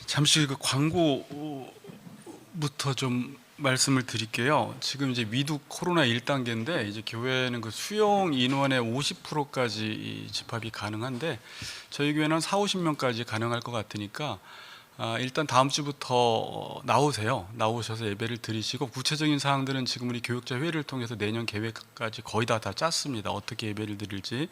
잠시 그 광고부터 좀 말씀을 드릴게요. 지금 이제 위독 코로나 1단계인데 이제 교회는 그 수용 인원의 50%까지 집합이 가능한데 저희 교회는 한 4, 50명까지 가능할 것 같으니까 일단 다음 주부터 나오셔서 예배를 드리시고, 구체적인 사항들은 지금 우리 교육자 회의를 통해서 내년 계획까지 거의 다 짰습니다. 어떻게 예배를 드릴지,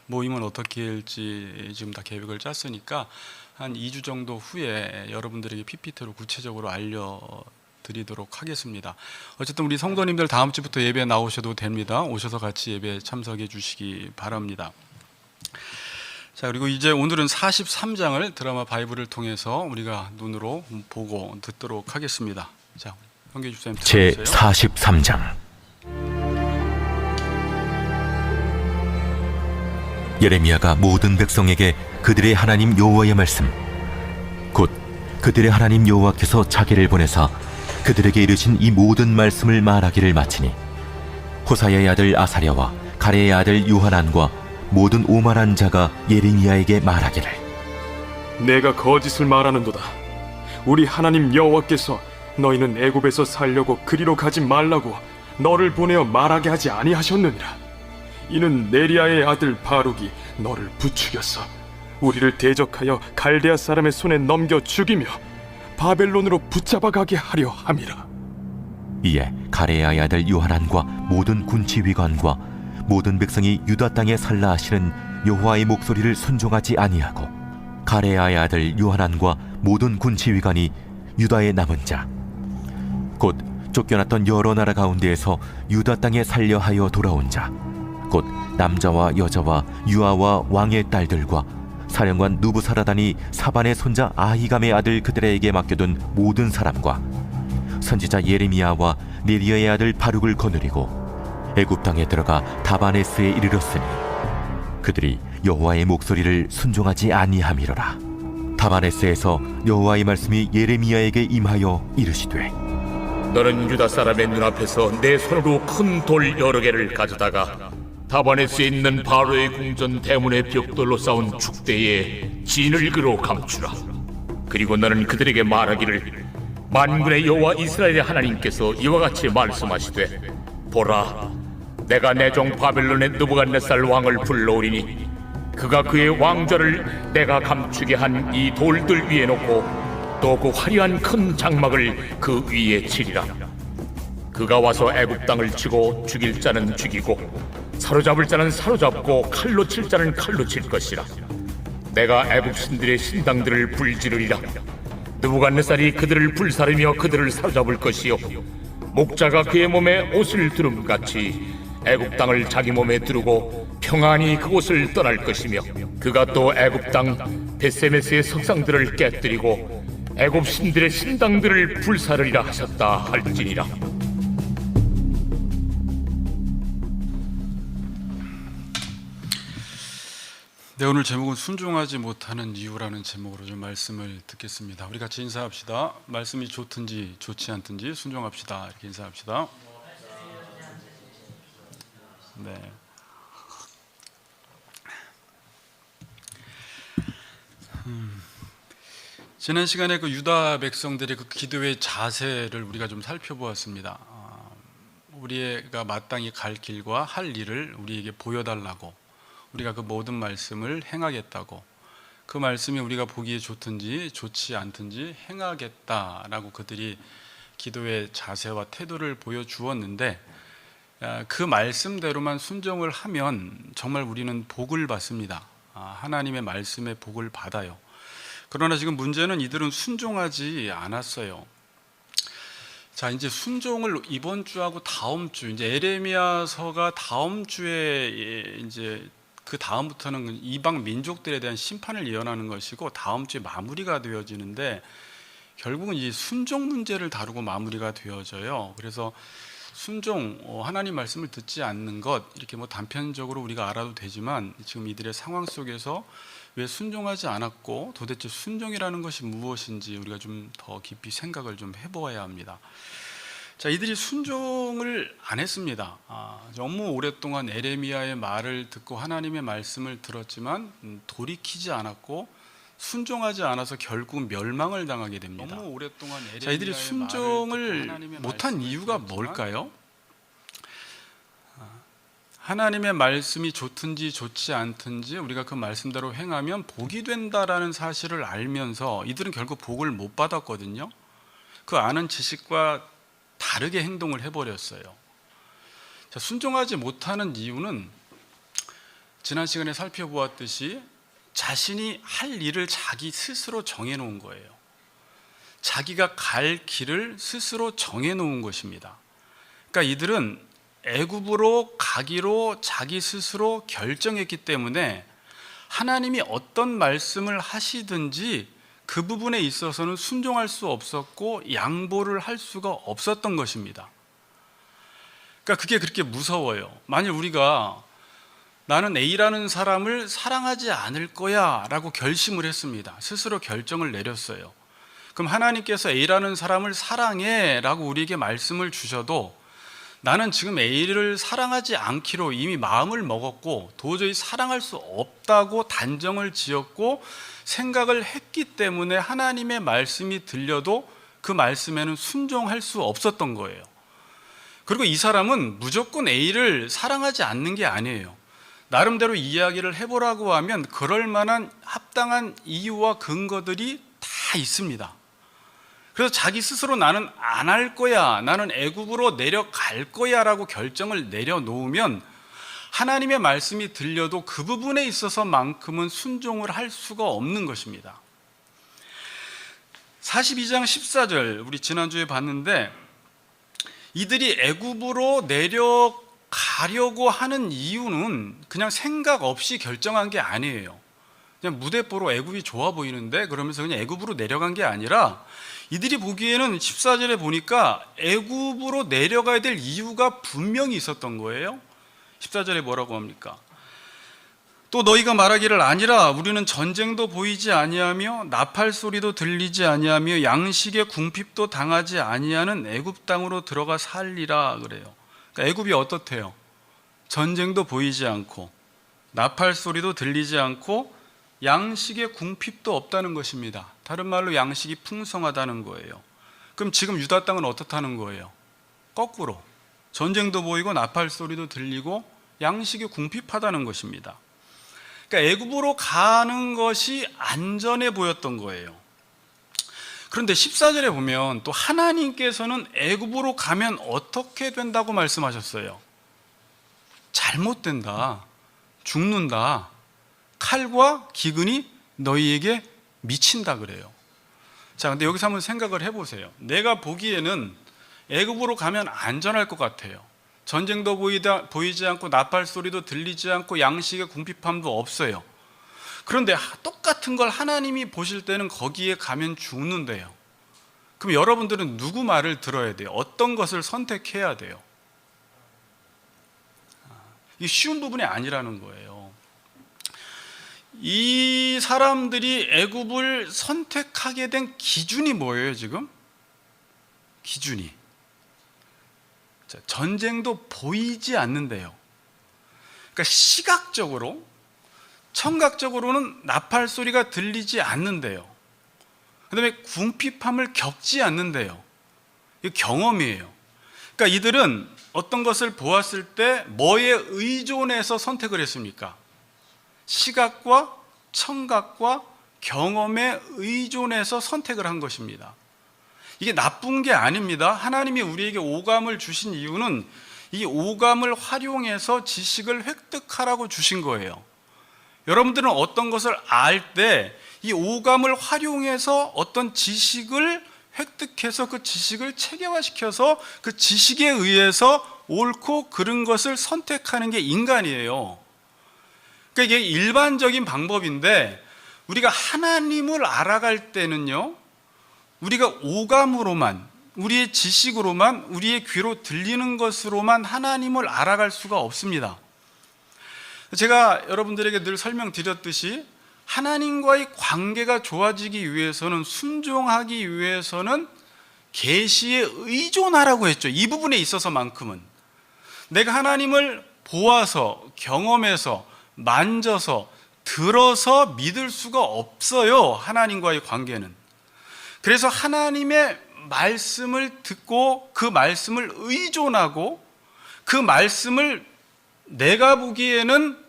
모임은 어떻게 할지 지금 다 계획을 짰으니까 한 2주 정도 후에 여러분들에게 PPT로 구체적으로 알려드리도록 하겠습니다. 어쨌든 우리 성도님들 다음 주부터 예배 나오셔도 됩니다. 오셔서 같이 예배 참석해 주시기 바랍니다. 자, 그리고 이제 오늘은 43장을 드라마 바이블을 통해서 우리가 눈으로 보고 듣도록 하겠습니다. 자, 형규 집사님 제 들어주세요. 43장. 예레미야가 모든 백성에게 그들의 하나님 여호와의 말씀, 곧 그들의 하나님 여호와께서 자기를 보내사 그들에게 이르신 이 모든 말씀을 말하기를 마치니, 호사야의 아들 아사랴와 가레의 아들 요하난과 모든 오만한 자가 예레미야에게 말하기를, 내가 거짓을 말하는도다. 우리 하나님 여호와께서 너희는 애굽에서 살려고 그리로 가지 말라고 너를 보내어 말하게 하지 아니하셨느니라. 이는 네리야의 아들 바룩이 너를 부추겼어 우리를 대적하여 갈대아 사람의 손에 넘겨 죽이며 바벨론으로 붙잡아 가게 하려 함이라. 이에 가레야의 아들 요하난과 모든 군치위관과 모든 백성이 유다 땅에 살라 하시는 여호와의 목소리를 순종하지 아니하고, 가레야의 아들 요하난과 모든 군치위관이 유다의 남은 자, 곧 쫓겨났던 여러 나라 가운데에서 유다 땅에 살려 하여 돌아온 자, 곧 남자와 여자와 유아와 왕의 딸들과 사령관 누부사라단이 사반의 손자 아히감의 아들 그들에게 맡겨둔 모든 사람과 선지자 예레미야와 네리야의 아들 바룩을 거느리고 애굽 땅에 들어가 다바네스에 이르렀으니, 그들이 여호와의 목소리를 순종하지 아니함이로라. 다바네스에서 여호와의 말씀이 예레미야에게 임하여 이르시되, 너는 유다 사람의 눈앞에서 내 손으로 큰 돌 여러 개를 가져다가 다바네스에 있는 바로의 궁전 대문의 벽돌로 쌓은 축대에 진흙으로 감추라. 그리고 너는 그들에게 말하기를, 만군의 여호와 이스라엘의 하나님께서 이와 같이 말씀하시되, 보라, 내가 내 종 바벨론의 느부갓네살 왕을 불러오리니 그가 그의 왕좌를 내가 감추게 한 이 돌들 위에 놓고 또 그 화려한 큰 장막을 그 위에 치리라. 그가 와서 애굽 땅을 치고 죽일 자는 죽이고 사로잡을 자는 사로잡고 칼로 칠 자는 칼로 칠 것이라. 내가 애굽 신들의 신당들을 불지르리라. 느부갓네살이 그들을 불사르며 그들을 사로잡을 것이요, 목자가 그의 몸에 옷을 두름같이 애굽 땅을 자기 몸에 두르고 평안히 그곳을 떠날 것이며, 그가 또 애굽 땅 베세메스의 석상들을 깨뜨리고 애굽 신들의 신당들을 불사르리라 하셨다 할지니라. 네, 오늘 제목은 순종하지 못하는 이유라는 제목으로 좀 말씀을 듣겠습니다. 우리 같이 인사합시다. 말씀이 좋든지 좋지 않든지 순종합시다. 이렇게 인사합시다. 네. 지난 시간에 그 유다 백성들의 그 기도의 자세를 우리가 좀 살펴보았습니다. 우리가 마땅히 갈 길과 할 일을 우리에게 보여달라고, 우리가 그 모든 말씀을 행하겠다고, 그 말씀이 우리가 보기에 좋든지 좋지 않든지 행하겠다라고 그들이 기도의 자세와 태도를 보여주었는데, 그 말씀대로만 순종을 하면 정말 우리는 복을 받습니다. 하나님의 말씀에 복을 받아요. 그러나 지금 문제는 이들은 순종하지 않았어요. 자, 이제 순종을 이번 주하고 다음 주, 이제 에레미야서가 다음 주에 이제 그 다음부터는 이방 민족들에 대한 심판을 예언하는 것이고, 다음 주에 마무리가 되어지는데 결국은 이 순종 문제를 다루고 마무리가 되어져요. 그래서 순종, 하나님 말씀을 듣지 않는 것, 이렇게 뭐 단편적으로 우리가 알아도 되지만 지금 이들의 상황 속에서 왜 순종하지 않았고 도대체 순종이라는 것이 무엇인지 우리가 좀 더 깊이 생각을 좀 해보아야 합니다. 자, 이들이 순종을 안 했습니다. 너무 오랫동안 에레미야의 말을 듣고 하나님의 말씀을 들었지만 돌이키지 않았고 순종하지 않아서 결국 멸망을 당하게 됩니다. 너무 오랫동안 자, 이들이 순종을 못한 이유가 뭘까요? 하나님의 말씀이 좋든지 좋지 않든지 우리가 그 말씀대로 행하면 복이 된다라는 사실을 알면서 이들은 결국 복을 못 받았거든요. 그 아는 지식과 다르게 행동을 해버렸어요. 자, 순종하지 못하는 이유는 지난 시간에 살펴보았듯이 자신이 할 일을 자기 스스로 정해놓은 거예요. 자기가 갈 길을 스스로 정해놓은 것입니다. 그러니까 이들은 애굽으로 가기로 자기 스스로 결정했기 때문에 하나님이 어떤 말씀을 하시든지 그 부분에 있어서는 순종할 수 없었고 양보를 할 수가 없었던 것입니다. 그러니까 그게 그렇게 무서워요. 만일 우리가 나는 A라는 사람을 사랑하지 않을 거야 라고 결심을 했습니다. 스스로 결정을 내렸어요. 그럼 하나님께서 A라는 사람을 사랑해 라고 우리에게 말씀을 주셔도 나는 지금 A를 사랑하지 않기로 이미 마음을 먹었고 도저히 사랑할 수 없다고 단정을 지었고 생각을 했기 때문에 하나님의 말씀이 들려도 그 말씀에는 순종할 수 없었던 거예요. 그리고 이 사람은 무조건 A를 사랑하지 않는 게 아니에요. 나름대로 이야기를 해보라고 하면 그럴 만한 합당한 이유와 근거들이 다 있습니다. 그래서 자기 스스로 나는 안 할 거야, 나는 애굽으로 내려갈 거야 라고 결정을 내려놓으면 하나님의 말씀이 들려도 그 부분에 있어서만큼은 순종을 할 수가 없는 것입니다. 42장 14절 우리 지난주에 봤는데 이들이 애굽으로 내려가려고 하는 이유는 그냥 생각 없이 결정한 게 아니에요. 그냥 무대뽀로 애굽이 좋아 보이는데 그러면서 그냥 애굽으로 내려간 게 아니라 이들이 보기에는 14절에 보니까 애굽으로 내려가야 될 이유가 분명히 있었던 거예요. 14절에 뭐라고 합니까? 또 너희가 말하기를 아니라 우리는 전쟁도 보이지 아니하며 나팔 소리도 들리지 아니하며 양식의 궁핍도 당하지 아니하는 애굽 땅으로 들어가 살리라 그래요. 그러니까 애굽이 어떻대요? 전쟁도 보이지 않고 나팔 소리도 들리지 않고 양식의 궁핍도 없다는 것입니다. 다른 말로 양식이 풍성하다는 거예요. 그럼 지금 유다 땅은 어떻다는 거예요? 거꾸로 전쟁도 보이고 나팔 소리도 들리고 양식이 궁핍하다는 것입니다. 그러니까 애굽으로 가는 것이 안전해 보였던 거예요. 그런데 14절에 보면 또 하나님께서는 애굽으로 가면 어떻게 된다고 말씀하셨어요? 잘못된다, 죽는다, 칼과 기근이 너희에게 미친다 그래요. 자, 근데 여기서 한번 생각을 해보세요. 내가 보기에는 애굽으로 가면 안전할 것 같아요. 전쟁도 보이지 않고 나팔 소리도 들리지 않고 양식의 궁핍함도 없어요. 그런데 똑같은 걸 하나님이 보실 때는 거기에 가면 죽는데요. 그럼 여러분들은 누구 말을 들어야 돼요? 어떤 것을 선택해야 돼요? 이게 쉬운 부분이 아니라는 거예요. 이 사람들이 애굽을 선택하게 된 기준이 뭐예요, 지금? 기준이. 자, 전쟁도 보이지 않는데요. 그러니까 시각적으로, 청각적으로는 나팔 소리가 들리지 않는데요. 그 다음에 궁핍함을 겪지 않는데요. 이게 경험이에요. 그러니까 이들은 어떤 것을 보았을 때 뭐에 의존해서 선택을 했습니까? 시각과 청각과 경험에 의존해서 선택을 한 것입니다. 이게 나쁜 게 아닙니다. 하나님이 우리에게 오감을 주신 이유는 이 오감을 활용해서 지식을 획득하라고 주신 거예요. 여러분들은 어떤 것을 알 때 이 오감을 활용해서 어떤 지식을 획득해서 그 지식을 체계화시켜서 그 지식에 의해서 옳고 그른 것을 선택하는 게 인간이에요. 그러니까 이게 일반적인 방법인데 우리가 하나님을 알아갈 때는요, 우리가 오감으로만, 우리의 지식으로만, 우리의 귀로 들리는 것으로만 하나님을 알아갈 수가 없습니다. 제가 여러분들에게 늘 설명드렸듯이 하나님과의 관계가 좋아지기 위해서는, 순종하기 위해서는 계시에 의존하라고 했죠. 이 부분에 있어서만큼은 내가 하나님을 보아서, 경험해서, 만져서, 들어서 믿을 수가 없어요. 하나님과의 관계는. 그래서 하나님의 말씀을 듣고 그 말씀을 의존하고 그 말씀을 내가 보기에는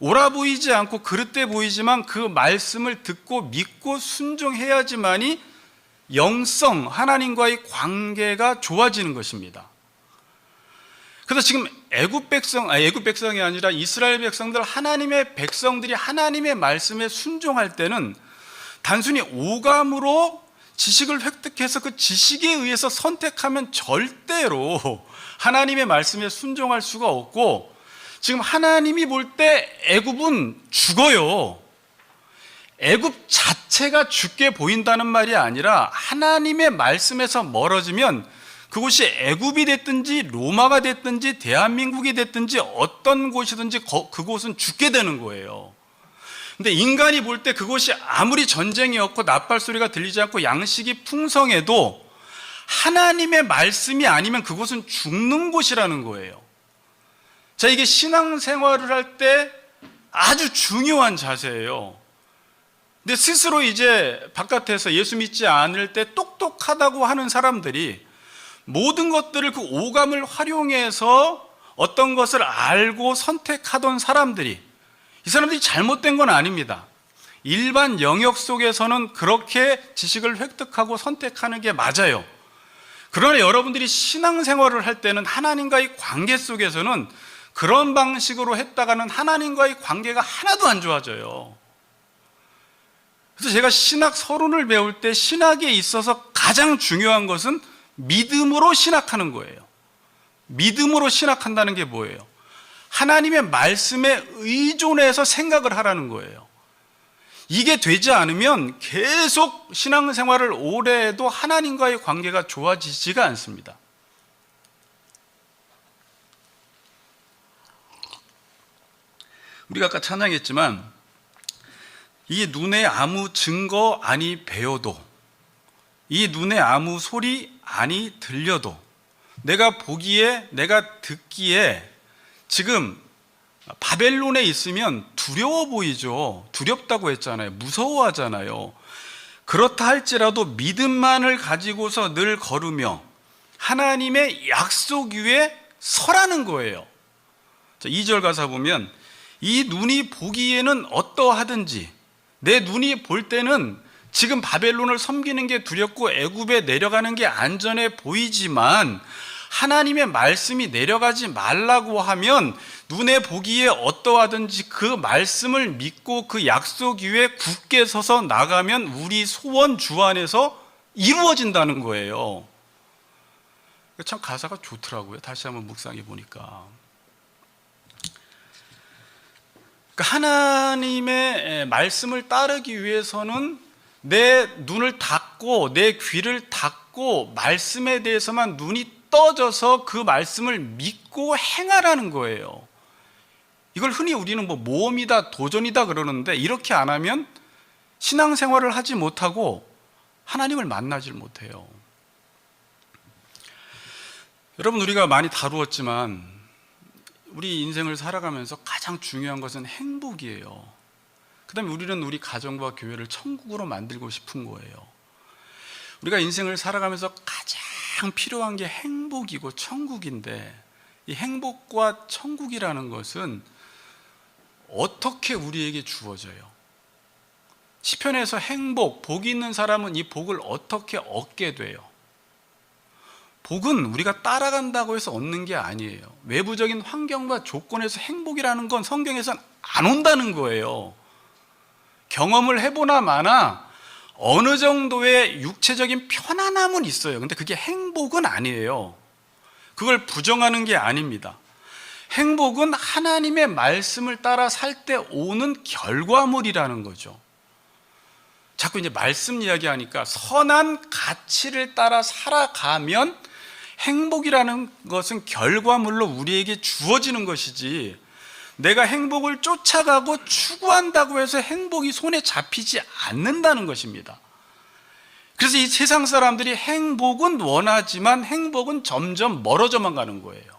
옳아 보이지 않고 그릇돼 보이지만 그 말씀을 듣고 믿고 순종해야지만이 영성, 하나님과의 관계가 좋아지는 것입니다. 그래서 지금 애굽 백성이 아니라 이스라엘 백성들, 하나님의 백성들이 하나님의 말씀에 순종할 때는 단순히 오감으로 지식을 획득해서 그 지식에 의해서 선택하면 절대로 하나님의 말씀에 순종할 수가 없고, 지금 하나님이 볼 때 애굽은 죽어요. 애굽 자체가 죽게 보인다는 말이 아니라 하나님의 말씀에서 멀어지면 그곳이 애굽이 됐든지 로마가 됐든지 대한민국이 됐든지 어떤 곳이든지 그곳은 죽게 되는 거예요. 근데 인간이 볼 때 그곳이 아무리 전쟁이 없고 나팔 소리가 들리지 않고 양식이 풍성해도 하나님의 말씀이 아니면 그곳은 죽는 곳이라는 거예요. 자, 이게 신앙생활을 할 때 아주 중요한 자세예요. 근데 스스로 이제 바깥에서 예수 믿지 않을 때 똑똑하다고 하는 사람들이 모든 것들을 그 오감을 활용해서 어떤 것을 알고 선택하던 사람들이, 이 사람들이 잘못된 건 아닙니다. 일반 영역 속에서는 그렇게 지식을 획득하고 선택하는 게 맞아요. 그러나 여러분들이 신앙생활을 할 때는 하나님과의 관계 속에서는 그런 방식으로 했다가는 하나님과의 관계가 하나도 안 좋아져요. 그래서 제가 신학 서론을 배울 때 신학에 있어서 가장 중요한 것은 믿음으로 신학하는 거예요. 믿음으로 신학한다는 게 뭐예요? 하나님의 말씀에 의존해서 생각을 하라는 거예요. 이게 되지 않으면 계속 신앙생활을 오래 해도 하나님과의 관계가 좋아지지가 않습니다. 우리가 아까 찬양했지만 이 눈에 아무 증거 아니 배워도, 이 눈에 아무 소리 아니 들려도, 내가 보기에 내가 듣기에 지금 바벨론에 있으면 두려워 보이죠. 두렵다고 했잖아요. 무서워하잖아요. 그렇다 할지라도 믿음만을 가지고서 늘 걸으며 하나님의 약속 위에 서라는 거예요. 2절 가사 보면 이 눈이 보기에는 어떠하든지, 내 눈이 볼 때는 지금 바벨론을 섬기는 게 두렵고 애굽에 내려가는 게 안전해 보이지만 하나님의 말씀이 내려가지 말라고 하면 눈에 보기에 어떠하든지 그 말씀을 믿고 그 약속 위에 굳게 서서 나가면 우리 소원 주 안에서 이루어진다는 거예요. 참 가사가 좋더라고요. 다시 한번 묵상해 보니까. 하나님의 말씀을 따르기 위해서는 내 눈을 닫고 내 귀를 닫고 말씀에 대해서만 눈이 떠져서 그 말씀을 믿고 행하라는 거예요. 이걸 흔히 우리는 뭐 모험이다, 도전이다 그러는데 이렇게 안 하면 신앙생활을 하지 못하고 하나님을 만나질 못해요. 여러분, 우리가 많이 다루었지만 우리 인생을 살아가면서 가장 중요한 것은 행복이에요. 그 다음에 우리는 우리 가정과 교회를 천국으로 만들고 싶은 거예요. 우리가 인생을 살아가면서 가장 필요한 게 행복이고 천국인데, 이 행복과 천국이라는 것은 어떻게 우리에게 주어져요? 시편에서 행복, 복이 있는 사람은 이 복을 어떻게 얻게 돼요? 복은 우리가 따라간다고 해서 얻는 게 아니에요. 외부적인 환경과 조건에서 행복이라는 건 성경에서는 안 온다는 거예요. 경험을 해보나 마나 어느 정도의 육체적인 편안함은 있어요. 근데 그게 행복은 아니에요. 그걸 부정하는 게 아닙니다. 행복은 하나님의 말씀을 따라 살 때 오는 결과물이라는 거죠. 자꾸 이제 말씀 이야기하니까 선한 가치를 따라 살아가면 행복이라는 것은 결과물로 우리에게 주어지는 것이지, 내가 행복을 쫓아가고 추구한다고 해서 행복이 손에 잡히지 않는다는 것입니다. 그래서 이 세상 사람들이 행복은 원하지만 행복은 점점 멀어져만 가는 거예요.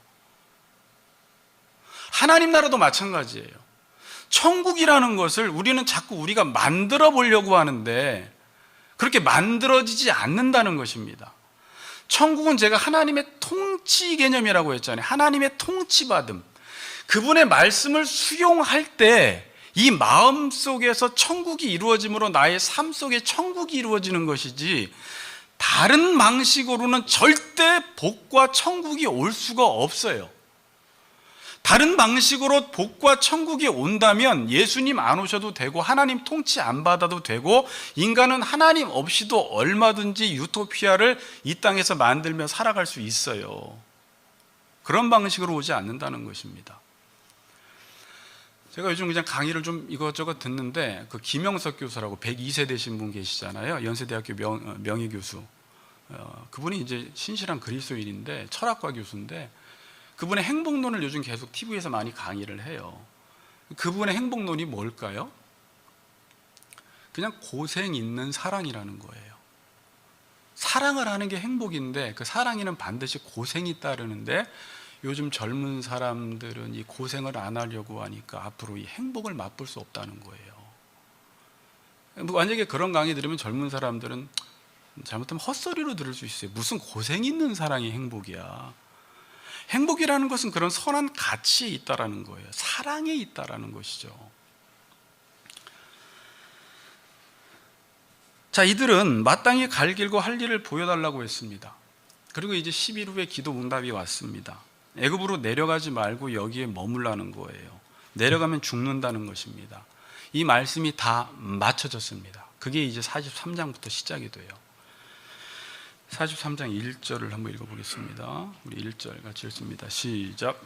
하나님 나라도 마찬가지예요. 천국이라는 것을 우리는 자꾸 우리가 만들어 보려고 하는데 그렇게 만들어지지 않는다는 것입니다. 천국은 제가 하나님의 통치 개념이라고 했잖아요. 하나님의 통치받음. 그분의 말씀을 수용할 때 이 마음 속에서 천국이 이루어짐으로 나의 삶 속에 천국이 이루어지는 것이지, 다른 방식으로는 절대 복과 천국이 올 수가 없어요. 다른 방식으로 복과 천국이 온다면 예수님 안 오셔도 되고 하나님 통치 안 받아도 되고 인간은 하나님 없이도 얼마든지 유토피아를 이 땅에서 만들며 살아갈 수 있어요. 그런 방식으로 오지 않는다는 것입니다. 제가 요즘 그냥 강의를 좀 이것저것 듣는데 그 김영석 교수라고 102세 되신 분 계시잖아요. 연세대학교 명예교수. 그분이 이제 신실한 그리스도인인데 철학과 교수인데 그분의 행복론을 요즘 계속 TV에서 많이 강의를 해요. 그분의 행복론이 뭘까요? 그냥 고생 있는 사랑이라는 거예요. 사랑을 하는 게 행복인데 그 사랑에는 반드시 고생이 따르는데 요즘 젊은 사람들은 이 고생을 안 하려고 하니까 앞으로 이 행복을 맛볼 수 없다는 거예요. 만약에 그런 강의 들으면 젊은 사람들은 잘못하면 헛소리로 들을 수 있어요. 무슨 고생 있는 사랑이 행복이야. 행복이라는 것은 그런 선한 가치에 있다라는 거예요. 사랑에 있다라는 것이죠. 자, 이들은 마땅히 갈 길과 할 일을 보여달라고 했습니다. 그리고 이제 10일 후에 기도 응답이 왔습니다. 애굽으로 내려가지 말고 여기에 머물라는 거예요. 내려가면 죽는다는 것입니다. 이 말씀이 다 맞춰졌습니다. 그게 이제 43장부터 시작이 돼요. 43장 1절을 한번 읽어보겠습니다. 우리 1절 같이 읽습니다. 시작.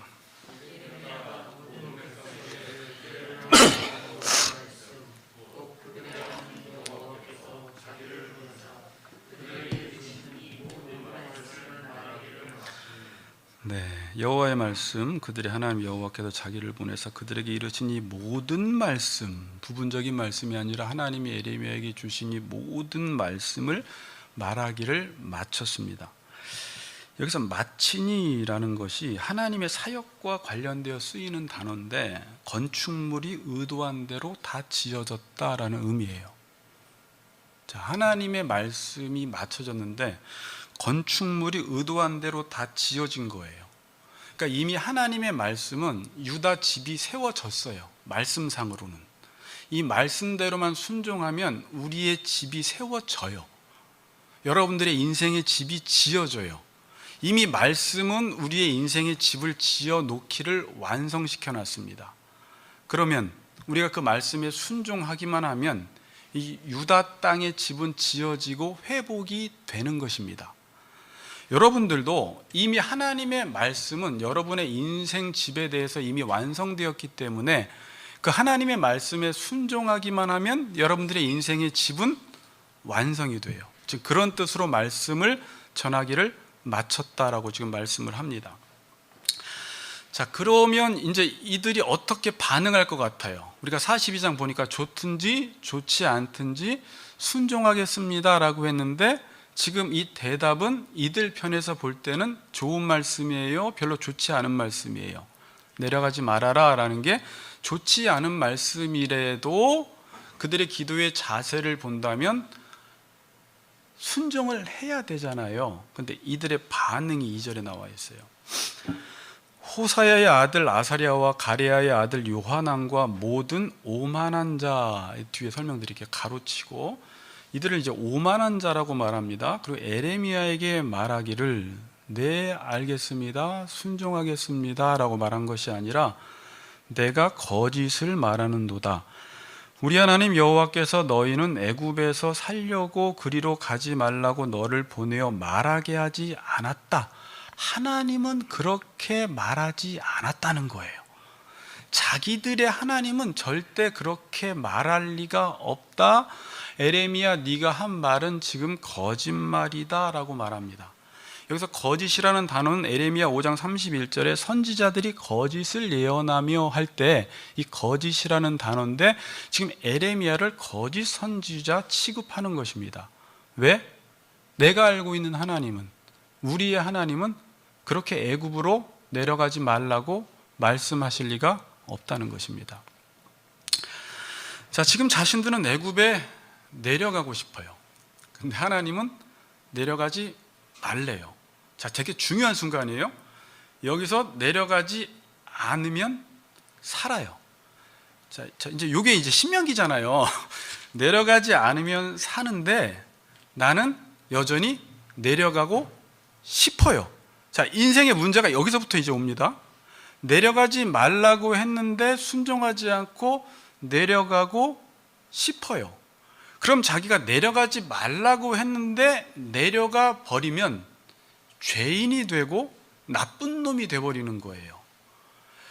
네, 여호와의 말씀, 그들의 하나님 여호와께서 자기를 보내사 그들에게 이르신 이 모든 말씀, 부분적인 말씀이 아니라 하나님이 에레미야에게 주신 이 모든 말씀을 말하기를 마쳤습니다. 여기서 마치니라는 것이 하나님의 사역과 관련되어 쓰이는 단어인데 건축물이 의도한 대로 다 지어졌다라는 의미예요. 자, 하나님의 말씀이 맞춰졌는데 건축물이 의도한 대로 다 지어진 거예요. 그러니까 이미 하나님의 말씀은 유다 집이 세워졌어요. 말씀상으로는. 이 말씀대로만 순종하면 우리의 집이 세워져요. 여러분들의 인생의 집이 지어져요. 이미 말씀은 우리의 인생의 집을 지어 놓기를 완성시켜 놨습니다. 그러면 우리가 그 말씀에 순종하기만 하면 이 유다 땅의 집은 지어지고 회복이 되는 것입니다. 여러분들도 이미 하나님의 말씀은 여러분의 인생 집에 대해서 이미 완성되었기 때문에 그 하나님의 말씀에 순종하기만 하면 여러분들의 인생의 집은 완성이 돼요. 즉 그런 뜻으로 말씀을 전하기를 마쳤다라고 지금 말씀을 합니다. 자, 그러면 이제 이들이 어떻게 반응할 것 같아요? 우리가 42장 보니까 좋든지 좋지 않든지 순종하겠습니다라고 했는데 지금 이 대답은 이들 편에서 볼 때는 좋은 말씀이에요? 별로 좋지 않은 말씀이에요? 내려가지 말아라 라는 게 좋지 않은 말씀이라도 그들의 기도의 자세를 본다면 순종을 해야 되잖아요. 근데 이들의 반응이 2절에 나와 있어요. 호사야의 아들 아사랴와 가레야의 아들 요하난과 모든 오만한 자, 뒤에 설명드릴게요. 가로치고 이들을 이제 오만한 자라고 말합니다. 그리고 에레미야에게 말하기를 네 알겠습니다, 순종하겠습니다 라고 말한 것이 아니라 내가 거짓을 말하는도다. 우리 하나님 여호와께서 너희는 애굽에서 살려고 그리로 가지 말라고 너를 보내어 말하게 하지 않았다. 하나님은 그렇게 말하지 않았다는 거예요. 자기들의 하나님은 절대 그렇게 말할 리가 없다. 에레미야, 네가 한 말은 지금 거짓말이다 라고 말합니다. 여기서 거짓이라는 단어는 에레미야 5장 31절에 선지자들이 거짓을 예언하며 할 때 이 거짓이라는 단어인데 지금 에레미야를 거짓 선지자 취급하는 것입니다. 왜? 내가 알고 있는 하나님은, 우리의 하나님은 그렇게 애굽으로 내려가지 말라고 말씀하실 리가 없다는 것입니다. 자, 지금 자신들은 애굽에 내려가고 싶어요. 근데 하나님은 내려가지 말래요. 자, 되게 중요한 순간이에요. 여기서 내려가지 않으면 살아요. 자, 이제 이게 이제 신명기잖아요. 내려가지 않으면 사는데 나는 여전히 내려가고 싶어요. 자, 인생의 문제가 여기서부터 이제 옵니다. 내려가지 말라고 했는데 순종하지 않고 내려가고 싶어요. 그럼 자기가 내려가지 말라고 했는데 내려가 버리면 죄인이 되고 나쁜 놈이 되어버리는 거예요.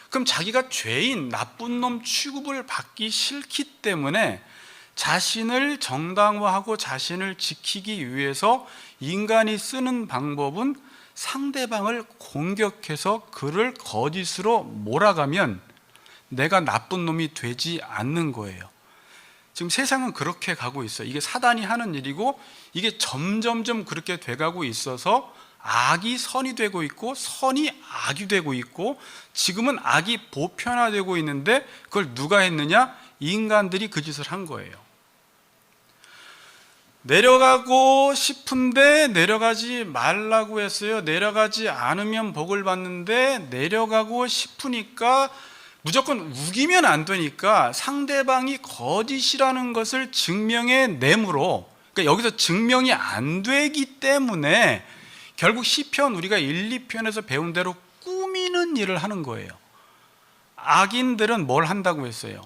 그럼 자기가 죄인, 나쁜 놈 취급을 받기 싫기 때문에 자신을 정당화하고 자신을 지키기 위해서 인간이 쓰는 방법은 상대방을 공격해서 그를 거짓으로 몰아가면 내가 나쁜 놈이 되지 않는 거예요. 지금 세상은 그렇게 가고 있어요. 이게 사단이 하는 일이고 이게 점점점 그렇게 돼가고 있어서 악이 선이 되고 있고 선이 악이 되고 있고 지금은 악이 보편화되고 있는데 그걸 누가 했느냐? 인간들이 그 짓을 한 거예요. 내려가고 싶은데 내려가지 말라고 했어요. 내려가지 않으면 복을 받는데 내려가고 싶으니까 무조건 우기면 안 되니까 상대방이 거짓이라는 것을 증명해내므로, 그러니까 여기서 증명이 안 되기 때문에 결국 시편 우리가 1, 2편에서 배운 대로 꾸미는 일을 하는 거예요. 악인들은 뭘 한다고 했어요?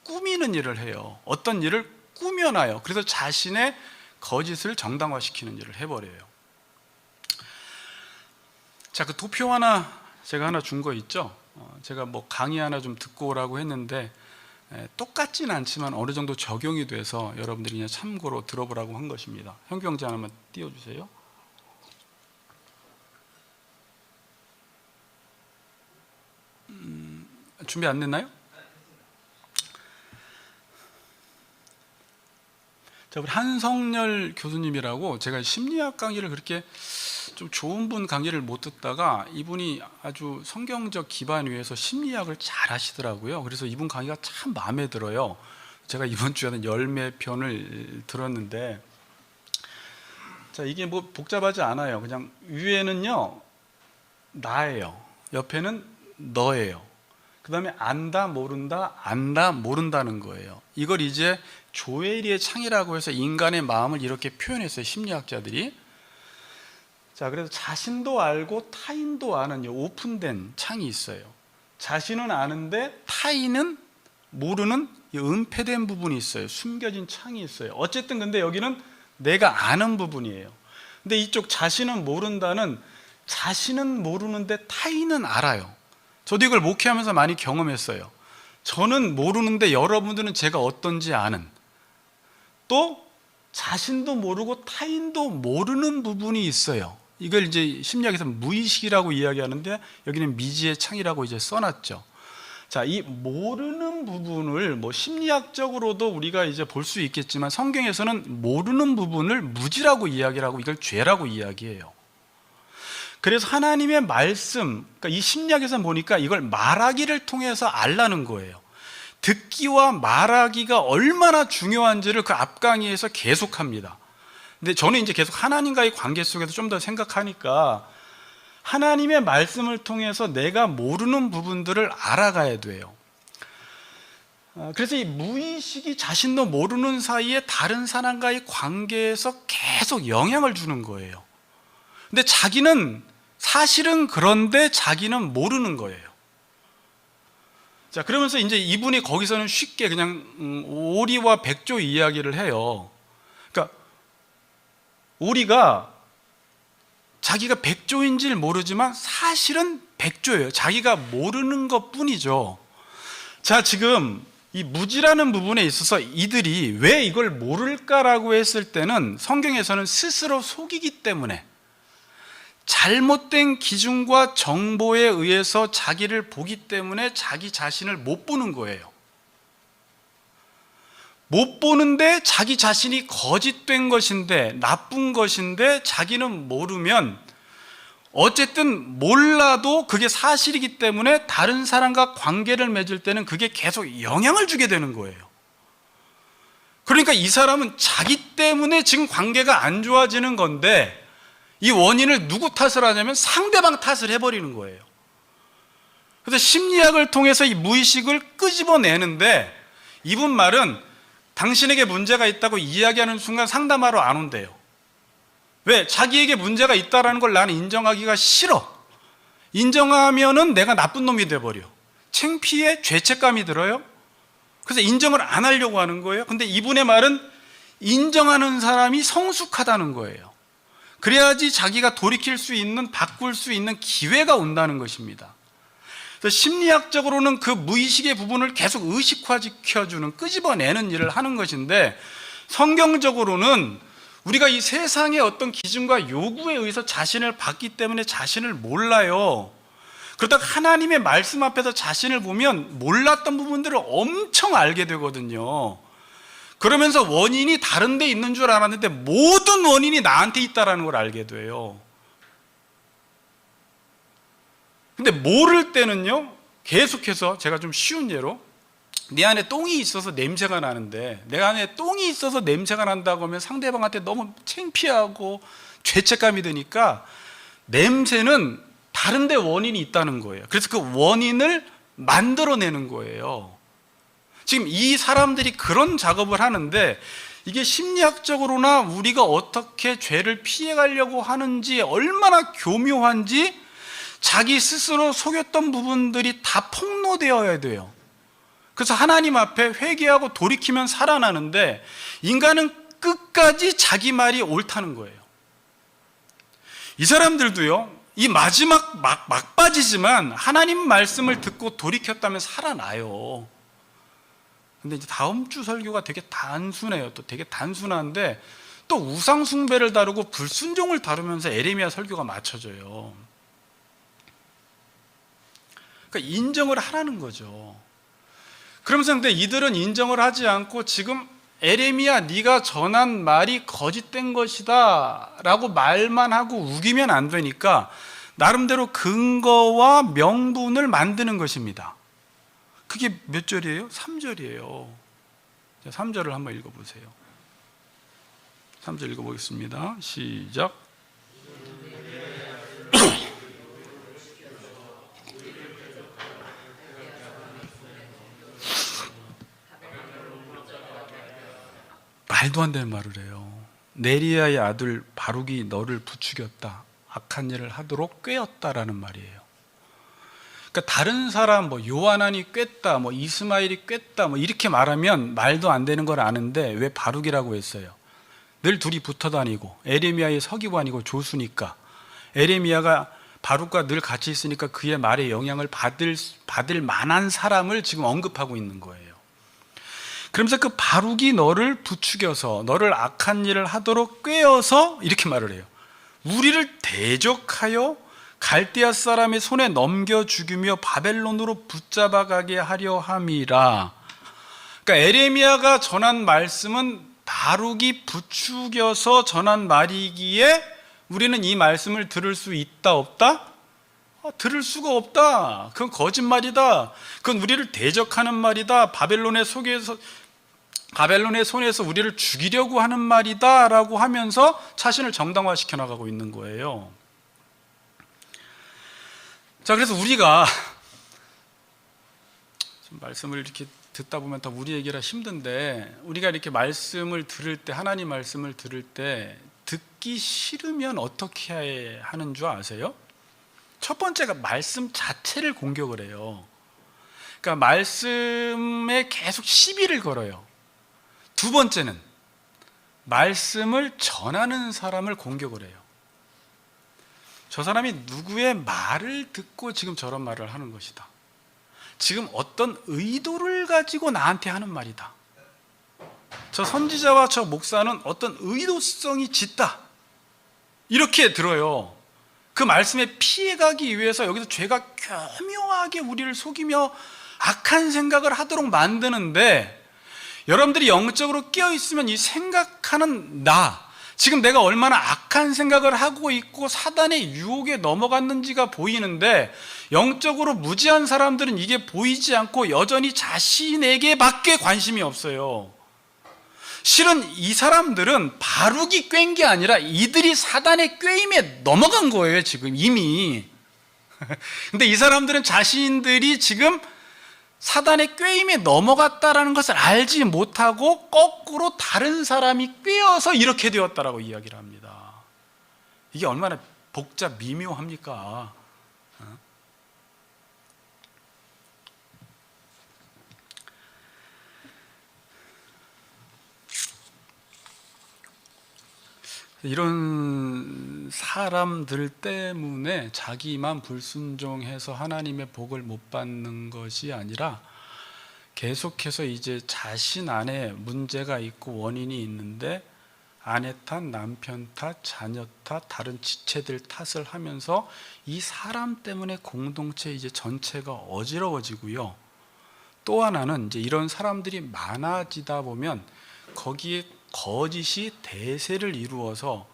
꾸미는 일을 해요. 어떤 일을 꾸며놔요. 그래서 자신의 거짓을 정당화시키는 일을 해버려요. 자, 그 도표 제가 하나 준 거 있죠? 제가 뭐 강의 하나 좀 듣고 오라고 했는데 똑같진 않지만 어느 정도 적용이 돼서 여러분들이 그냥 참고로 들어보라고 한 것입니다. 현경제 하나만 띄워주세요. 준비 안 됐나요? 자, 우리 한성열 교수님이라고, 제가 심리학 강의를 그렇게 좀 좋은 분 강의를 못 듣다가 이분이 아주 성경적 기반 위에서 심리학을 잘 하시더라고요. 그래서 이분 강의가 참 마음에 들어요. 제가 이번 주에 한 10몇 편을 들었는데, 자, 이게 뭐 복잡하지 않아요. 그냥 위에는요 나예요, 옆에는 너예요. 그 다음에 안다 모른다, 안다 모른다는 거예요. 이걸 이제 조에리의 창이라고 해서 인간의 마음을 이렇게 표현했어요, 심리학자들이. 자, 그래서 자신도 알고 타인도 아는 오픈된 창이 있어요. 자신은 아는데 타인은 모르는 은폐된 부분이 있어요. 숨겨진 창이 있어요. 어쨌든 근데 여기는 내가 아는 부분이에요. 근데 이쪽 자신은 모른다는, 자신은 모르는데 타인은 알아요. 저도 이걸 목회하면서 많이 경험했어요. 저는 모르는데 여러분들은 제가 어떤지 아는, 또 자신도 모르고 타인도 모르는 부분이 있어요. 이걸 이제 심리학에서 무의식이라고 이야기하는데 여기는 미지의 창이라고 이제 써놨죠. 자, 이 모르는 부분을 뭐 심리학적으로도 우리가 이제 볼 수 있겠지만 성경에서는 모르는 부분을 무지라고 이야기를 하고 이걸 죄라고 이야기해요. 그래서 하나님의 말씀, 그러니까 이 심리학에서 보니까 이걸 말하기를 통해서 알라는 거예요. 듣기와 말하기가 얼마나 중요한지를 그 앞 강의에서 계속합니다. 근데 저는 이제 계속 하나님과의 관계 속에서 좀 더 생각하니까 하나님의 말씀을 통해서 내가 모르는 부분들을 알아가야 돼요. 그래서 이 무의식이 자신도 모르는 사이에 다른 사람과의 관계에서 계속 영향을 주는 거예요. 근데 자기는 사실은 그런데 자기는 모르는 거예요. 자, 그러면서 이제 이분이 거기서는 쉽게 그냥 오리와 백조 이야기를 해요. 그러니까 오리가 자기가 백조인지를 모르지만 사실은 백조예요. 자기가 모르는 것 뿐이죠. 자, 지금 이 무지라는 부분에 있어서 이들이 왜 이걸 모를까라고 했을 때는 성경에서는 스스로 속이기 때문에, 잘못된 기준과 정보에 의해서 자기를 보기 때문에 자기 자신을 못 보는 거예요. 못 보는데 자기 자신이 거짓된 것인데, 나쁜 것인데 자기는 모르면 어쨌든 몰라도 그게 사실이기 때문에 다른 사람과 관계를 맺을 때는 그게 계속 영향을 주게 되는 거예요. 그러니까 이 사람은 자기 때문에 지금 관계가 안 좋아지는 건데 이 원인을 누구 탓을 하냐면 상대방 탓을 해버리는 거예요. 그래서 심리학을 통해서 이 무의식을 끄집어내는데 이분 말은 당신에게 문제가 있다고 이야기하는 순간 상담하러 안 온대요. 왜? 자기에게 문제가 있다는 걸 나는 인정하기가 싫어. 인정하면은 내가 나쁜 놈이 돼버려. 창피해, 죄책감이 들어요. 그래서 인정을 안 하려고 하는 거예요. 근데 이분의 말은 인정하는 사람이 성숙하다는 거예요. 그래야지 자기가 돌이킬 수 있는, 바꿀 수 있는 기회가 온다는 것입니다. 그래서 심리학적으로는 그 무의식의 부분을 계속 의식화시켜주는, 끄집어내는 일을 하는 것인데, 성경적으로는 우리가 이 세상의 어떤 기준과 요구에 의해서 자신을 봤기 때문에 자신을 몰라요. 그러다가 하나님의 말씀 앞에서 자신을 보면 몰랐던 부분들을 엄청 알게 되거든요. 그러면서 원인이 다른 데 있는 줄 알았는데 모든 원인이 나한테 있다는 걸 알게 돼요. 근데 모를 때는요, 계속해서 제가 좀 쉬운 예로 내 안에 똥이 있어서 냄새가 나는데, 내 안에 똥이 있어서 냄새가 난다고 하면 상대방한테 너무 창피하고 죄책감이 드니까 냄새는 다른 데 원인이 있다는 거예요. 그래서 그 원인을 만들어내는 거예요. 지금 이 사람들이 그런 작업을 하는데, 이게 심리학적으로나 우리가 어떻게 죄를 피해가려고 하는지 얼마나 교묘한지 자기 스스로 속였던 부분들이 다 폭로되어야 돼요. 그래서 하나님 앞에 회개하고 돌이키면 살아나는데, 인간은 끝까지 자기 말이 옳다는 거예요. 이 사람들도요, 이 마지막 막바지지만 하나님 말씀을 듣고 돌이켰다면 살아나요. 근데 이제 다음 주 설교가 되게 단순해요. 또 되게 단순한데 또 우상 숭배를 다루고 불순종을 다루면서 에레미야 설교가 맞춰져요. 그러니까 인정을 하라는 거죠. 그러면서 근데 이들은 인정을 하지 않고 지금 에레미야 네가 전한 말이 거짓된 것이다 라고 말만 하고 우기면 안 되니까 나름대로 근거와 명분을 만드는 것입니다. 그게 몇 절이에요? 3절이에요. 3절을 한번 읽어보세요. 3절 읽어보겠습니다. 시작. 말도 안 되는 말을 해요. 네리야의 아들 바룩이 너를 부추겼다, 악한 일을 하도록 꾀었다라는 말이에요. 그러니까 다른 사람 뭐 요하난이 꾀다, 뭐 이스마엘이 꾀다, 뭐 이렇게 말하면 말도 안 되는 걸 아는데 왜 바룩이라고 했어요? 늘 둘이 붙어 다니고 에레미야의 서기관이고 조수니까, 에레미야가 바룩과 늘 같이 있으니까 그의 말에 영향을 받을 만한 사람을 지금 언급하고 있는 거예요. 그러면서 그 바룩이 너를 부추겨서 너를 악한 일을 하도록 꾀어서 이렇게 말을 해요. 우리를 대적하여 갈대아 사람의 손에 넘겨 죽이며 바벨론으로 붙잡아 가게 하려 함이라. 그러니까 에레미야가 전한 말씀은 바룩이 부추겨서 전한 말이기에 우리는 이 말씀을 들을 수 있다 없다? 들을 수가 없다. 그건 거짓말이다. 그건 우리를 대적하는 말이다. 바벨론의 손에서 우리를 죽이려고 하는 말이다 라고 하면서 자신을 정당화시켜 나가고 있는 거예요. 자, 그래서 우리가 좀 말씀을 이렇게 듣다 보면 더 우리 얘기라 힘든데, 우리가 이렇게 말씀을 들을 때, 하나님 말씀을 들을 때 듣기 싫으면 어떻게 하는 줄 아세요? 첫 번째가 말씀 자체를 공격을 해요. 그러니까 말씀에 계속 시비를 걸어요. 두 번째는 말씀을 전하는 사람을 공격을 해요. 저 사람이 누구의 말을 듣고 지금 저런 말을 하는 것이다. 지금 어떤 의도를 가지고 나한테 하는 말이다. 저 선지자와 저 목사는 어떤 의도성이 짙다. 이렇게 들어요. 그 말씀에 피해가기 위해서 여기서 죄가 교묘하게 우리를 속이며 악한 생각을 하도록 만드는데, 여러분들이 영적으로 깨어있으면 이 생각하는 지금 내가 얼마나 악한 생각을 하고 있고 사단의 유혹에 넘어갔는지가 보이는데, 영적으로 무지한 사람들은 이게 보이지 않고 여전히 자신에게 밖에 관심이 없어요. 실은 이 사람들은 바룩이 꿰인 게 아니라 이들이 사단의 꿰임에 넘어간 거예요, 지금 이미. 근데 이 사람들은 자신들이 지금 사단의 꿰임에 넘어갔다라는 것을 알지 못하고 거꾸로 다른 사람이 꿰어서 이렇게 되었다라고 이야기를 합니다. 이게 얼마나 복잡 미묘합니까? 이런 사람들 때문에 자기만 불순종해서 하나님의 복을 못 받는 것이 아니라 계속해서 이제 자신 안에 문제가 있고 원인이 있는데 아내 탓, 남편 탓, 자녀 탓, 다른 지체들 탓을 하면서 이 사람 때문에 공동체 이제 전체가 어지러워지고요. 또 하나는 이제 이런 사람들이 많아지다 보면 거기에 거짓이 대세를 이루어서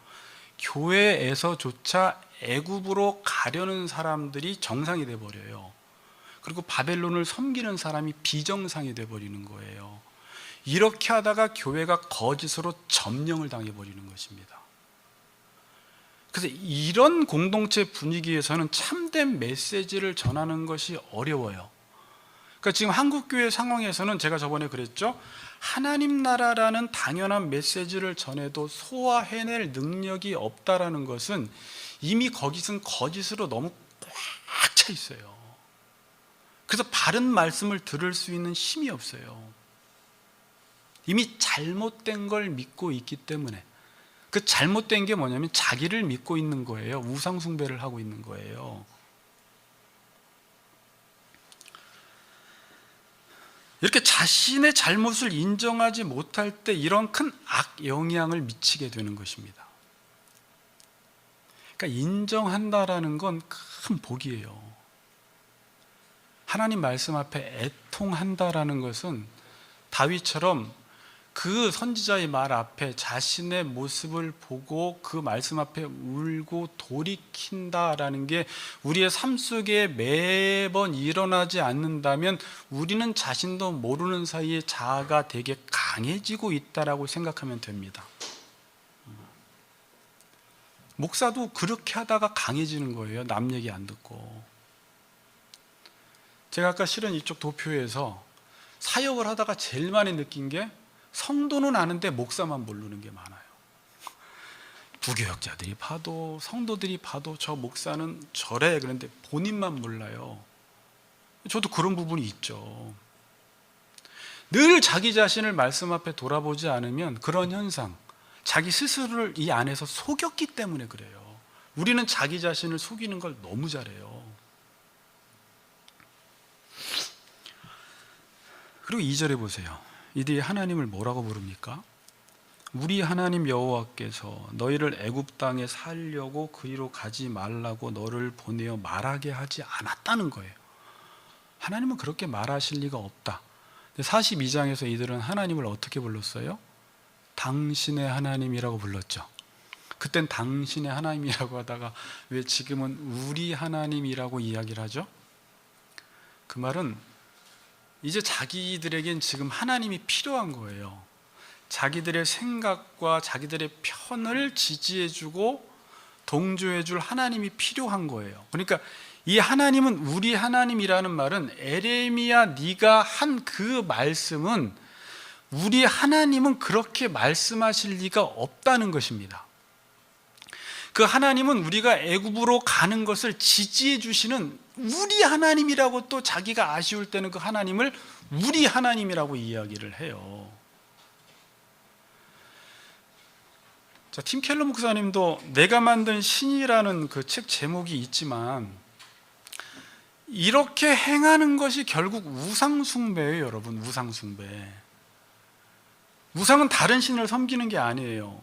교회에서조차 애굽으로 가려는 사람들이 정상이 돼 버려요. 그리고 바벨론을 섬기는 사람이 비정상이 돼 버리는 거예요. 이렇게 하다가 교회가 거짓으로 점령을 당해 버리는 것입니다. 그래서 이런 공동체 분위기에서는 참된 메시지를 전하는 것이 어려워요. 그러니까 지금 한국교회 상황에서는 제가 저번에 그랬죠. 하나님 나라라는 당연한 메시지를 전해도 소화해낼 능력이 없다라는 것은 이미 거짓은 거짓으로 너무 꽉 차 있어요. 그래서 바른 말씀을 들을 수 있는 힘이 없어요. 이미 잘못된 걸 믿고 있기 때문에. 그 잘못된 게 뭐냐면 자기를 믿고 있는 거예요. 우상 숭배를 하고 있는 거예요. 이렇게 자신의 잘못을 인정하지 못할 때 이런 큰 악영향을 미치게 되는 것입니다. 그러니까 인정한다라는 건 큰 복이에요. 하나님 말씀 앞에 애통한다라는 것은 다윗처럼 그 선지자의 말 앞에 자신의 모습을 보고 그 말씀 앞에 울고 돌이킨다라는 게 우리의 삶 속에 매번 일어나지 않는다면 우리는 자신도 모르는 사이에 자아가 되게 강해지고 있다라고 생각하면 됩니다. 목사도 그렇게 하다가 강해지는 거예요. 남 얘기 안 듣고. 제가 아까 실은 이쪽 도표에서 사역을 하다가 제일 많이 느낀 게 성도는 아는데 목사만 모르는 게 많아요. 부교역자들이 봐도 성도들이 봐도 저 목사는 저래, 그런데 본인만 몰라요. 저도 그런 부분이 있죠. 늘 자기 자신을 말씀 앞에 돌아보지 않으면 그런 현상, 자기 스스로를 이 안에서 속였기 때문에 그래요. 우리는 자기 자신을 속이는 걸 너무 잘해요. 그리고 2절에 보세요. 이들이 하나님을 뭐라고 부릅니까? 우리 하나님 여호와께서 너희를 애굽 땅에 살려고 그리로 가지 말라고 너를 보내어 말하게 하지 않았다는 거예요. 하나님은 그렇게 말하실 리가 없다. 42장에서 이들은 하나님을 어떻게 불렀어요? 당신의 하나님이라고 불렀죠. 그땐 당신의 하나님이라고 하다가 왜 지금은 우리 하나님이라고 이야기를 하죠? 그 말은 이제 자기들에겐 지금 하나님이 필요한 거예요. 자기들의 생각과 자기들의 편을 지지해주고 동조해줄 하나님이 필요한 거예요. 그러니까 이 하나님은 우리 하나님이라는 말은 에레미야 네가 한 그 말씀은 우리 하나님은 그렇게 말씀하실 리가 없다는 것입니다. 그 하나님은 우리가 애굽으로 가는 것을 지지해 주시는 우리 하나님이라고, 또 자기가 아쉬울 때는 그 하나님을 우리 하나님이라고 이야기를 해요. 자, 팀 켈러 목사님도 내가 만든 신이라는 그 책 제목이 있지만 이렇게 행하는 것이 결국 우상숭배예요, 여러분. 우상숭배. 우상은 다른 신을 섬기는 게 아니에요.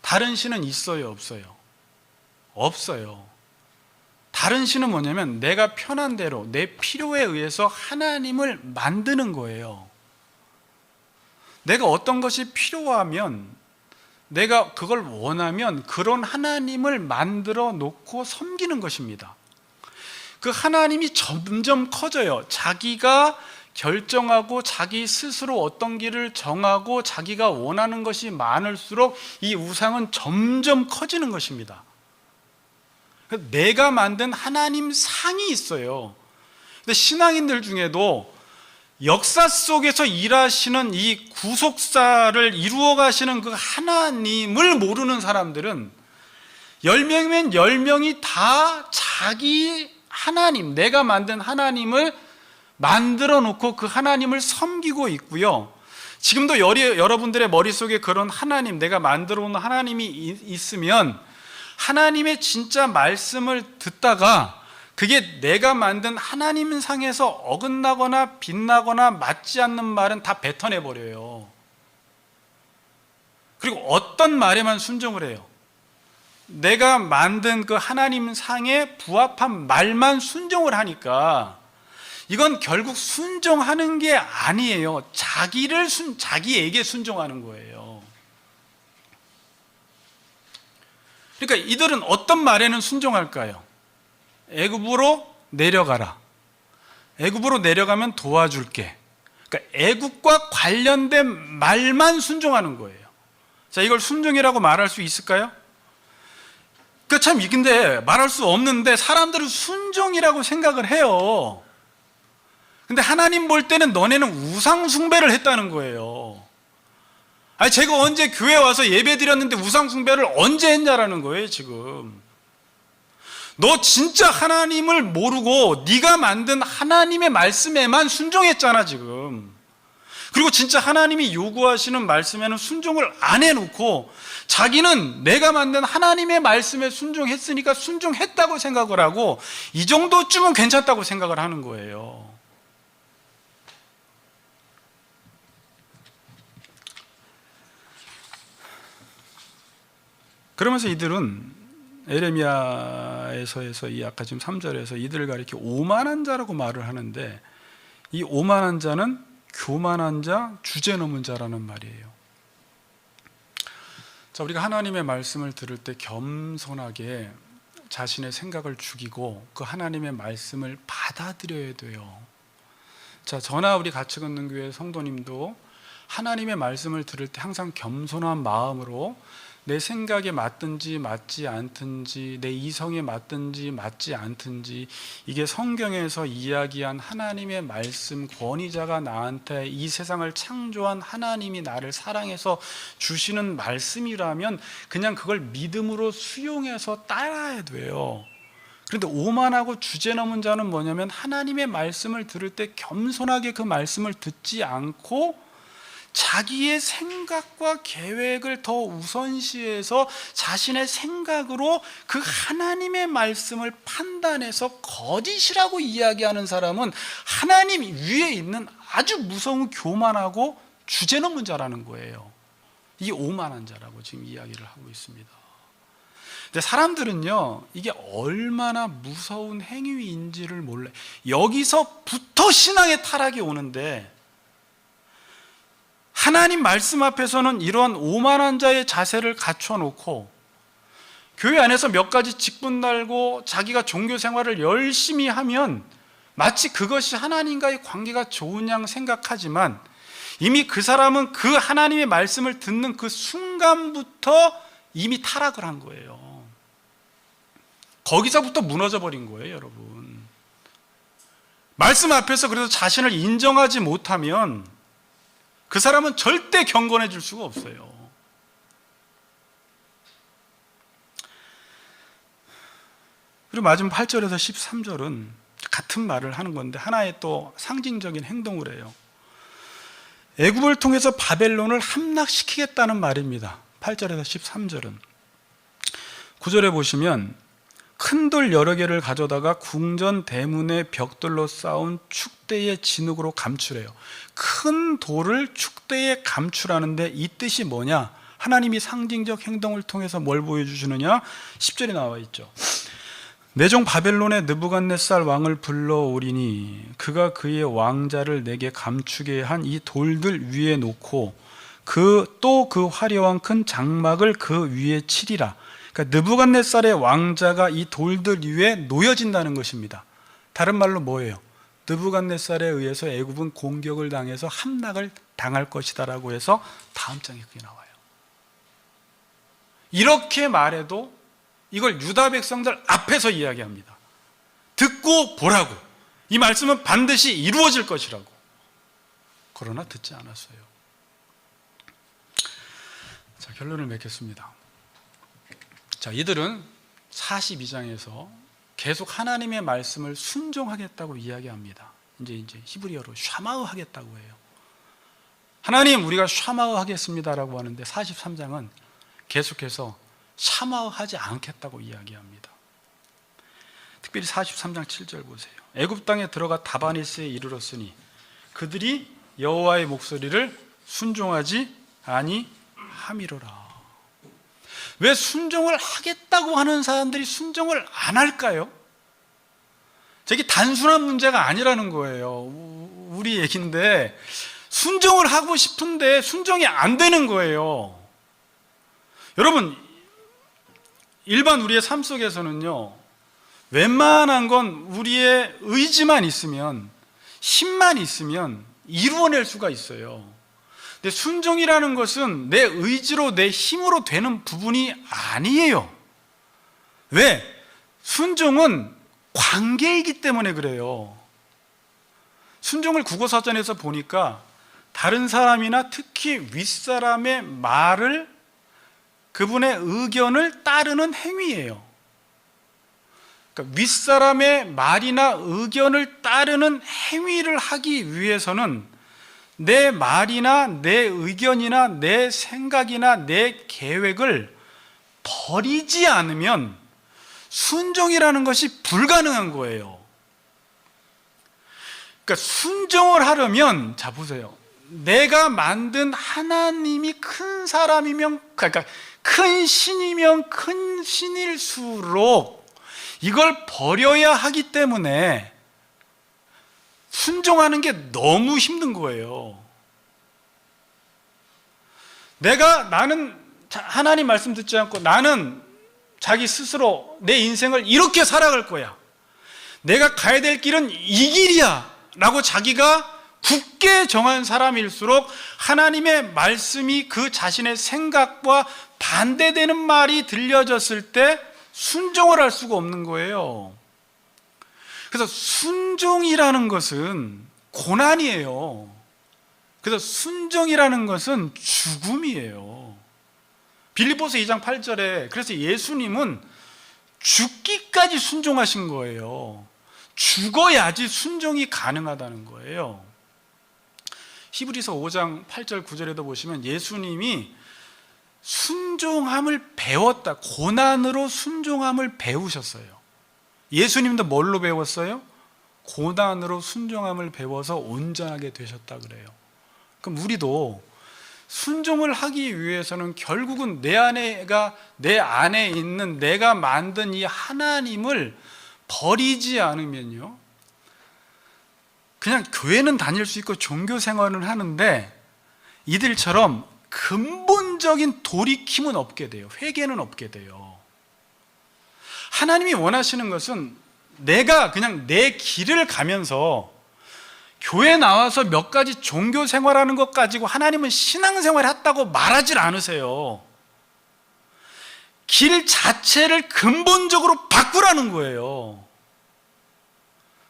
다른 신은 있어요, 없어요? 없어요. 다른 신은 뭐냐면 내가 편한 대로 내 필요에 의해서 하나님을 만드는 거예요. 내가 어떤 것이 필요하면, 내가 그걸 원하면 그런 하나님을 만들어 놓고 섬기는 것입니다. 그 하나님이 점점 커져요. 자기가 결정하고 자기 스스로 어떤 길을 정하고 자기가 원하는 것이 많을수록 이 우상은 점점 커지는 것입니다. 내가 만든 하나님 상이 있어요. 근데 신앙인들 중에도 역사 속에서 일하시는 이 구속사를 이루어 가시는 그 하나님을 모르는 사람들은 10명이면 10명이 다 자기 하나님, 내가 만든 하나님을 만들어 놓고 그 하나님을 섬기고 있고요. 지금도 여러분들의 머릿속에 그런 하나님, 내가 만들어 놓은 하나님이 있으면 하나님의 진짜 말씀을 듣다가 그게 내가 만든 하나님 상에서 어긋나거나 빛나거나 맞지 않는 말은 다 뱉어내 버려요. 그리고 어떤 말에만 순종을 해요. 내가 만든 그 하나님 상에 부합한 말만 순종을 하니까 이건 결국 순종하는 게 아니에요. 자기에게 순종하는 거예요. 그러니까 이들은 어떤 말에는 순종할까요? 애굽으로 내려가라. 애굽으로 내려가면 도와줄게. 그러니까 애굽과 관련된 말만 순종하는 거예요. 자, 이걸 순종이라고 말할 수 있을까요? 근데 말할 수 없는데 사람들은 순종이라고 생각을 해요. 근데 하나님 볼 때는 너네는 우상 숭배를 했다는 거예요. 아니, 제가 언제 교회 와서 예배 드렸는데 우상 숭배를 언제 했냐라는 거예요, 지금. 너 진짜 하나님을 모르고 네가 만든 하나님의 말씀에만 순종했잖아, 지금. 그리고 진짜 하나님이 요구하시는 말씀에는 순종을 안 해놓고 자기는 내가 만든 하나님의 말씀에 순종했으니까 순종했다고 생각을 하고 이 정도쯤은 괜찮다고 생각을 하는 거예요. 그러면서 이들은 에레미야에서 이 아까 지금 3절에서 이들을 가리켜 오만한 자라고 말을 하는데 이 오만한 자는 교만한 자, 주제 넘은 자라는 말이에요. 자, 우리가 하나님의 말씀을 들을 때 겸손하게 자신의 생각을 죽이고 그 하나님의 말씀을 받아들여야 돼요. 자, 저나 우리 같이 걷는 교회 성도님도 하나님의 말씀을 들을 때 항상 겸손한 마음으로 내 생각에 맞든지 맞지 않든지 내 이성에 맞든지 맞지 않든지 이게 성경에서 이야기한 하나님의 말씀, 권위자가 나한테 이 세상을 창조한 하나님이 나를 사랑해서 주시는 말씀이라면 그냥 그걸 믿음으로 수용해서 따라야 돼요. 그런데 오만하고 주제 넘은 자는 뭐냐면 하나님의 말씀을 들을 때 겸손하게 그 말씀을 듣지 않고 자기의 생각과 계획을 더 우선시해서 자신의 생각으로 그 하나님의 말씀을 판단해서 거짓이라고 이야기하는 사람은 하나님 위에 있는 아주 무서운 교만하고 주제 넘은 자라는 거예요. 이게 오만한 자라고 지금 이야기를 하고 있습니다. 근데 사람들은요, 이게 얼마나 무서운 행위인지를 몰라요. 여기서부터 신앙의 타락이 오는데 하나님 말씀 앞에서는 이러한 오만한 자의 자세를 갖춰놓고 교회 안에서 몇 가지 직분 달고 자기가 종교 생활을 열심히 하면 마치 그것이 하나님과의 관계가 좋은 양 생각하지만 이미 그 사람은 그 하나님의 말씀을 듣는 그 순간부터 이미 타락을 한 거예요. 거기서부터 무너져 버린 거예요, 여러분. 말씀 앞에서 그래서 자신을 인정하지 못하면 그 사람은 절대 경건해질 수가 없어요. 그리고 마지막 8절에서 13절은 같은 말을 하는 건데 하나의 또 상징적인 행동을 해요. 애굽을 통해서 바벨론을 함락시키겠다는 말입니다. 8절에서 13절은 9절에 보시면 큰 돌 여러 개를 가져다가 궁전 대문의 벽돌로 쌓은 축대의 진흙으로 감추래요. 큰 돌을 축대에 감추라는데 이 뜻이 뭐냐? 하나님이 상징적 행동을 통해서 뭘 보여주시느냐? 10절에 나와 있죠. 내 종 바벨론의 느부갓네살 왕을 불러오리니 그가 그의 왕자를 내게 감추게 한 이 돌들 위에 놓고 또 그 화려한 큰 장막을 그 위에 치리라. 그러니까 느부갓네살의 왕자가 이 돌들 위에 놓여진다는 것입니다. 다른 말로 뭐예요? 느부갓네살에 의해서 애굽은 공격을 당해서 함락을 당할 것이다라고 해서 다음 장에 그게 나와요. 이렇게 말해도 이걸 유다 백성들 앞에서 이야기합니다. 듣고 보라고. 이 말씀은 반드시 이루어질 것이라고. 그러나 듣지 않았어요. 자, 결론을 맺겠습니다. 자, 이들은 42장에서 계속 하나님의 말씀을 순종하겠다고 이야기합니다. 이제 히브리어로 샤마흐 하겠다고 해요. 하나님, 우리가 샤마흐 하겠습니다라고 하는데 43장은 계속해서 샤마흐 하지 않겠다고 이야기합니다. 특별히 43장 7절 보세요. 애굽 땅에 들어가 다바네스에 이르렀으니 그들이 여호와의 목소리를 순종하지 아니함이로라. 왜 순종을 하겠다고 하는 사람들이 순종을 안 할까요? 저게 단순한 문제가 아니라는 거예요. 우리 얘기인데 순종을 하고 싶은데 순종이 안 되는 거예요. 여러분, 일반 우리의 삶 속에서는요, 웬만한 건 우리의 의지만 있으면, 힘만 있으면 이루어낼 수가 있어요. 근데 순종이라는 것은 내 의지로, 내 힘으로 되는 부분이 아니에요. 왜? 순종은 관계이기 때문에 그래요. 순종을 국어사전에서 보니까 다른 사람이나 특히 윗사람의 말을, 그분의 의견을 따르는 행위예요. 그러니까 윗사람의 말이나 의견을 따르는 행위를 하기 위해서는 내 말이나 내 의견이나 내 생각이나 내 계획을 버리지 않으면 순종이라는 것이 불가능한 거예요. 그러니까 순종을 하려면, 자 보세요, 내가 만든 하나님이 큰 사람이면, 그러니까 큰 신이면 큰 신일수록 이걸 버려야 하기 때문에 순종하는 게 너무 힘든 거예요. 나는 하나님 말씀 듣지 않고 나는 자기 스스로 내 인생을 이렇게 살아갈 거야, 내가 가야 될 길은 이 길이야 라고 자기가 굳게 정한 사람일수록 하나님의 말씀이 그 자신의 생각과 반대되는 말이 들려졌을 때 순종을 할 수가 없는 거예요. 그래서 순종이라는 것은 고난이에요. 그래서 순종이라는 것은 죽음이에요. 빌립보서 2장 8절에 그래서 예수님은 죽기까지 순종하신 거예요. 죽어야지 순종이 가능하다는 거예요. 히브리서 5장 8절 9절에도 보시면 예수님이 순종함을 배웠다, 고난으로 순종함을 배우셨어요. 예수님도 뭘로 배웠어요? 고난으로 순종함을 배워서 온전하게 되셨다 그래요. 그럼 우리도 순종을 하기 위해서는 결국은 내 안에 있는 내가 만든 이 하나님을 버리지 않으면요, 그냥 교회는 다닐 수 있고 종교 생활은 하는데 이들처럼 근본적인 돌이킴은 없게 돼요. 회개는 없게 돼요. 하나님이 원하시는 것은 내가 그냥 내 길을 가면서 교회 나와서 몇 가지 종교 생활하는 것 가지고 하나님은 신앙생활 했다고 말하질 않으세요. 길 자체를 근본적으로 바꾸라는 거예요.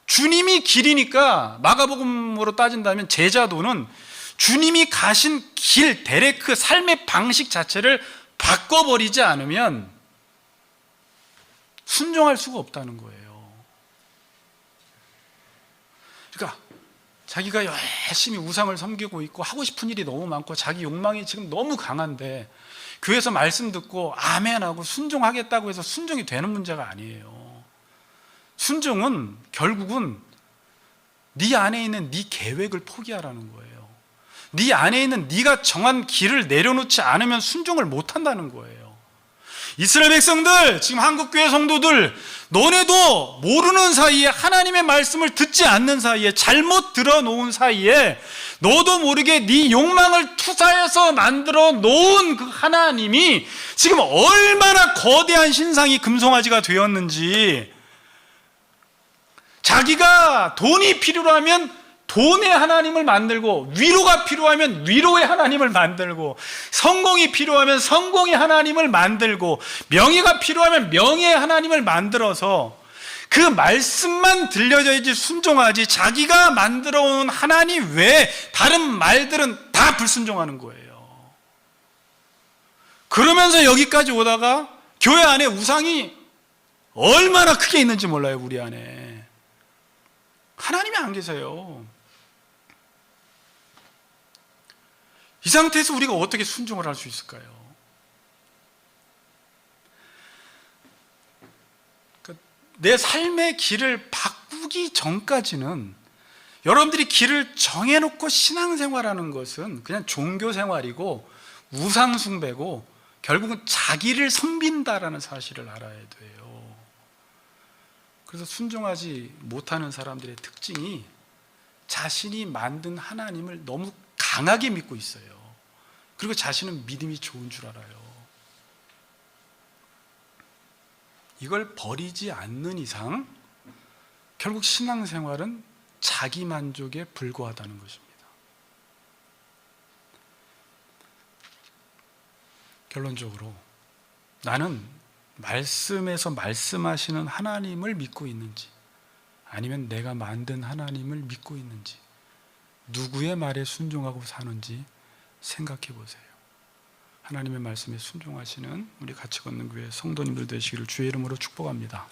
주님이 길이니까 마가복음으로 따진다면 제자도는 주님이 가신 길, 데레크, 삶의 방식 자체를 바꿔버리지 않으면 순종할 수가 없다는 거예요. 그러니까 자기가 열심히 우상을 섬기고 있고 하고 싶은 일이 너무 많고 자기 욕망이 지금 너무 강한데 교회에서 말씀 듣고 아멘하고 순종하겠다고 해서 순종이 되는 문제가 아니에요. 순종은 결국은 네 안에 있는 네 계획을 포기하라는 거예요. 네 안에 있는 네가 정한 길을 내려놓지 않으면 순종을 못한다는 거예요. 이스라엘 백성들, 지금 한국교회 성도들, 너네도 모르는 사이에 하나님의 말씀을 듣지 않는 사이에 잘못 들어놓은 사이에 너도 모르게 네 욕망을 투사해서 만들어 놓은 그 하나님이 지금 얼마나 거대한 신상이 금송아지가 되었는지, 자기가 돈이 필요하면 돈의 하나님을 만들고, 위로가 필요하면 위로의 하나님을 만들고, 성공이 필요하면 성공의 하나님을 만들고, 명예가 필요하면 명예의 하나님을 만들어서 그 말씀만 들려져야지 순종하지, 자기가 만들어 온 하나님 외에 다른 말들은 다 불순종하는 거예요. 그러면서 여기까지 오다가 교회 안에 우상이 얼마나 크게 있는지 몰라요. 우리 안에 하나님이 안 계세요. 이 상태에서 우리가 어떻게 순종을 할 수 있을까요? 내 삶의 길을 바꾸기 전까지는, 여러분들이 길을 정해놓고 신앙생활하는 것은 그냥 종교생활이고 우상숭배고 결국은 자기를 섬긴다라는 사실을 알아야 돼요. 그래서 순종하지 못하는 사람들의 특징이 자신이 만든 하나님을 너무 강하게 믿고 있어요. 그리고 자신은 믿음이 좋은 줄 알아요. 이걸 버리지 않는 이상 결국 신앙생활은 자기 만족에 불과하다는 것입니다. 결론적으로 나는 말씀에서 말씀하시는 하나님을 믿고 있는지, 아니면 내가 만든 하나님을 믿고 있는지, 누구의 말에 순종하고 사는지 생각해 보세요. 하나님의 말씀에 순종하시는 우리 같이 걷는 교회 성도님들 되시기를 주의 이름으로 축복합니다.